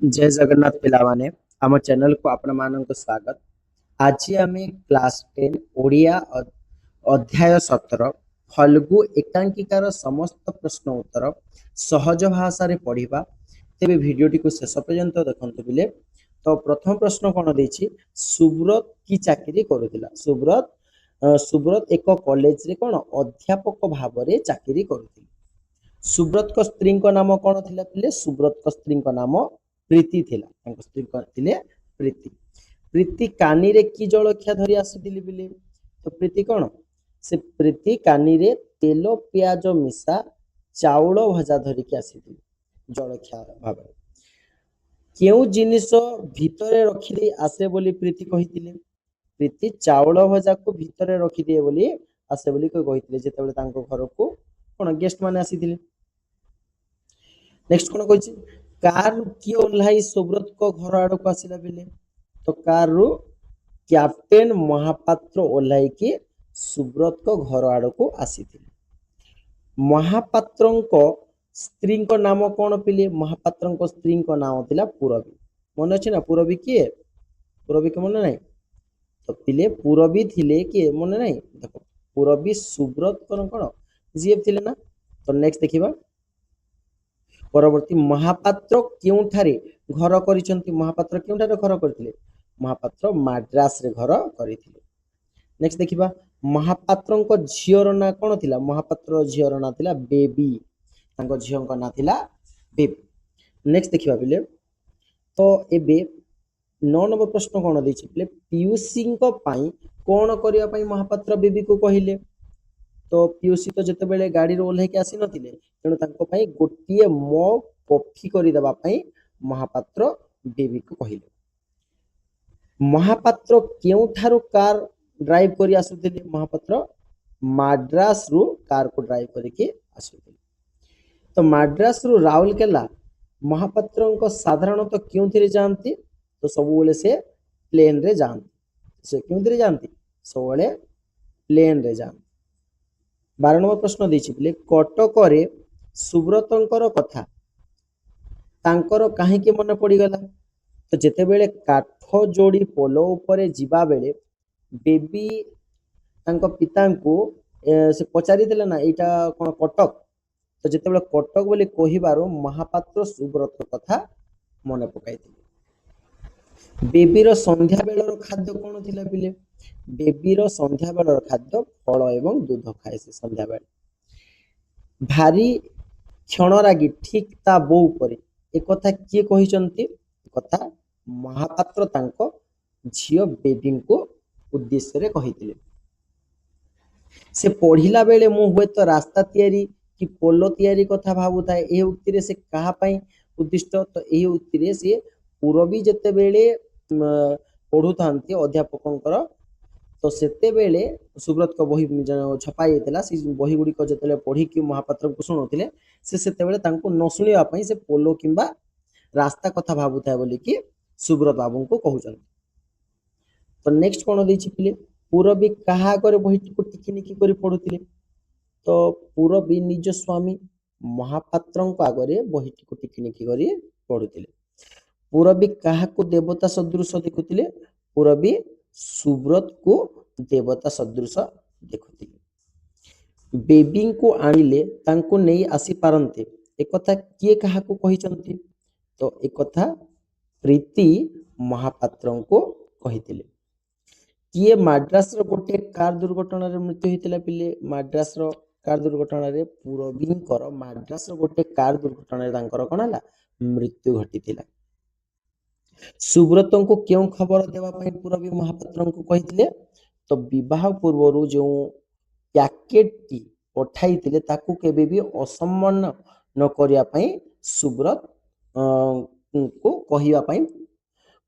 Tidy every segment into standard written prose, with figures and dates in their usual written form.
जय जगन्नाथ पिलामाने आम चैनल को आपण मानक स्वागत। आज आम क्लास 10 ओडिया अध्याय 17 फल्गु एकांकिकार समस्त प्रश्न उत्तर सहज भाषा रे पढ़िबा। तेबे भिडियोटी को शेष पर्यंत देखंतु बिले। तो प्रथम प्रश्न कोन देछि, सुब्रत की चाकरी करुथिला। सुब्रत एक कॉलेज रे कोन अध्यापक भाव रे चाकरी करुथिला। सुब्रत को स्त्री को नाम कौन थिला पिले? सुब्रत को स्त्री को नाम प्रीति थिला। तांको स्त्री को थिले प्रीति। प्रीति कानी रे की जलखिया धरी आसीथिली पिले? तो प्रीति कौन? से प्रीति कानी रे तेल प्याज मिसा चाउल भजा धरिकी आसीथिली जलखिया भाबरे। केउ जिनिस भितरे रखी दे आसे बोली प्रीति कहिथिले? प्रीति चाउल भजा को भितरे रखी दिए बोली आसे बोली कहिथिले जेतेबेले तांको घर को कोन गेस्ट माने आसीथिले। नेक्स्ट कोन कहछि, कार किए ओल्हाई सुब्रत को घर आड़ को आसिला बेले? तो कार रु कैप्टेन महापात्र ओल्हाई की सुब्रत को घर आड़ को आसीथिले। महापात्रन को स्त्री को नाम कौन पिले? महापात्रन को स्त्री को नाम थिला पुरबी। मन अछि ना पुरबी किए? पुरबी के मन नाही? तो पिले पुरबी थिले किए मन नाही? देखो पुरबी सुब्रत कोन जीएफ थिले ना। तो नेक्स्ट देखिबा परवर्ती महापात्र केउठारे घर करिसंती। महापात्र केउठारे घर करथिले? महापात्र माद्रास रे घर करिथिले। नेक्स्ट देखिबा महापात्रଙ୍କ झियर ना कोन थिला? महापात्र झियर ना थिला बेबी। तांको झियंको ना थिला बेबी। नेक्स्ट देखिबा बिले तो एबे 9 नंबर प्रश्न कोन दैछि बिले? पियूसीଙ୍କ ପାଇଁ कोन करिया ପାଇଁ महापात्र बेबी को कहिले? तो पीयूसी तो जिते बेले गाड़ी रो ओल्हे के आसी नथिले, तेणु तांको पई गोटिए मग कॉफी करि देबा पई महापात्र बेबी को कहिले। महापात्र केउठारु कार ड्राइव करि आसुथिले? महापात्र माद्रास रु कार को ड्राइव करिके आसुथिले। तो माद्रास रु राउरकेला महापात्रଙ୍କ साधारणतः केउथिरे जानती? तो सबुबेले से प्लेन रे जानती। से केउथिरे जानती? सबुबेले प्लेन रे जानती। 12 नंबर प्रश्न देछि बिले कटकरे सुब्रतंकर कथा तांकर काहेकि मन पड़ीगला? तो जेते बेले काठ जोड़ी पोलो ऊपर जीवा बेले बेबी तांको पिता को से पचारि देला ना एटा कोन कटक। तो जेते बेले कटक बोली कहिबारो महापात्र सुब्रत कथा मन पकाइथिले। बेबीर संध्या बेलर खाद्य कोन थिला पिले? बेबीर संध्या बेलर खाद्य फल एवं दूध खाए से संध्या बेले। भारी क्षणरागी ठीक ता बो उपरे एक कथा किए कहिसंती? कथा महापात्र तांको झियो बेबी को उद्देश्य रे कहिथिले। से पढ़िला बेले मु हुए तो रास्ता तैयारी कि पोलो तैयारी कथा भाबु थाए। ए उक्ति रे से कहा पई उद्दिष्ट? तो ए उक्ति रे से पूरबी जेते बेले पढ़ु थांती अध्यापकंकर तो सेते बेले सुब्रत को बही छपाई हेतला। से बही गुडी को जेते पढ़ी कि महापात्र को सुनोथिले से सेते बेले तांको न सुनिया पई से पोलो किंबा रास्ता कथा भाबु थाए बोली कि सुब्रत बाबू को कहउछन। तो नेक्स्ट कोन दैछि पिले? पूरबी कहा करे बही को टिकिनिकी करी पढुथिले? तो पूरबी निज स्वामी महापात्रଙ୍କ आगरे बही को टिकिनिकी करी पढुथिले। पूरबी कहा को देवता सदृश देखुथिले? पूरबी सुब्रत को देवता सदृश देखुथिले। बेबी को आनिले तांको नेई आसी पारंते एक कथा किए कहा को कहिसंती? तो एक कथा प्रीति महापात्रन को कहिथिले। किए माद्रास रो गोटे कार दुर्घटना रे मृत्यु हेतिला पिले? माद्रास रो कार दुर्घटना रे पूरबींकर माद्रास रो गोटे कार दुर्घटना रे तांकर कोन हला मृत्यु घटिथिला। सुब्रत को क्यों खबर देवा पई पूरबी महापात्रन को कहिथिले? तो विवाह पूर्वरु जो पैकेट टी पठाइथिले ताकू केबे भी असम्मान न करिया पई सुब्रत को कहिवा पई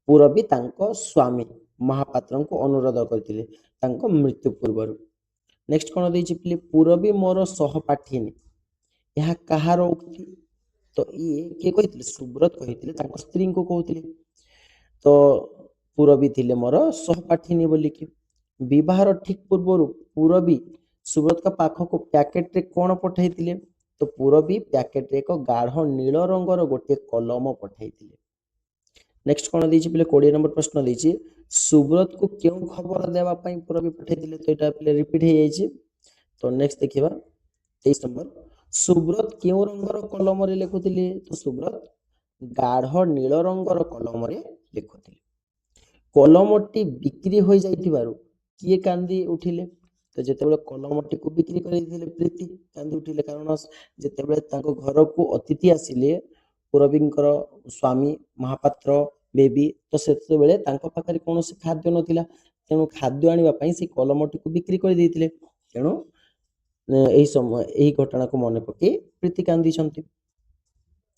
पूरबी तांको स्वामी महापात्रन को अनुरोध करथिले तांको मृत्यु पूर्वरु। नेक्स्ट कोन दैछि पिले? पूरबी मोर सहपाठिनी। यह कहार उक्ति? तो ये के कहिथिले? सुब्रत कहिथिले तांको स्त्री को कहथिले। तो पूरबी थिले मोर सहपाठिनी बोली कि। विवाहर ठीक पूर्वरु पूरबी सुब्रत का पाख को पैकेट रे कोन पठाइथिले? तो पूरबी पैकेट रे एक गाढ़ नील रंगर गोटे कलम पठाइथिले। नेक्स्ट कौन दी पे 20 नंबर प्रश्न दी सुब्रत को क्यों खबर देवाई पूरबी पठे तो यहाँ पे रिपीट हो जाए तो नेक्स्ट देखा 23 नंबर सुब्रत क्यों रंगर कलम लिखुले तो सुब्रत गाढ़ नील रंगर कलम लिखुले कलमटी बिक्री हो जाइथिबारु किए कांदी उठिले तो जेतेबेले कलमटी को बिक्री कर प्रीति कांदी उठिले कारण जेतेबेले तांको घर को अतिथि आसिले पुरबींकर स्वामी महापात्र बेबी तो सेतेबेले तांको पाखरे कोनोसी खाद्य नथिला तेणु खाद्य आनिबा पई से कलमटी को बिक्री कर देथिले तेणु एही समय एही घटना को मन पके प्रीति कांदी छंती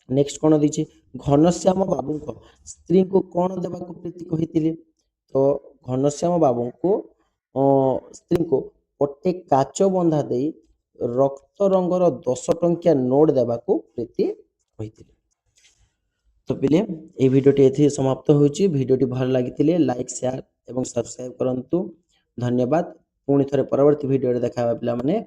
नेक्स्ट कौन दी घनश्याम बाबू को स्त्री को कौन देवा प्रीति कही तो घनश्याम बाबू को स्त्री को गोटे काच बंधा दे रक्त रंगर 10 टंकिया नोट देवा प्रीति कही तो पिले ये भिडियोटी एथि समाप्त होची भिडियोटी भल लागितिले लाइक शेयर एवं सब्सक्राइब करंतु धन्यवाद पुणी थरे परवर्ती भिडियो देखा पिला माने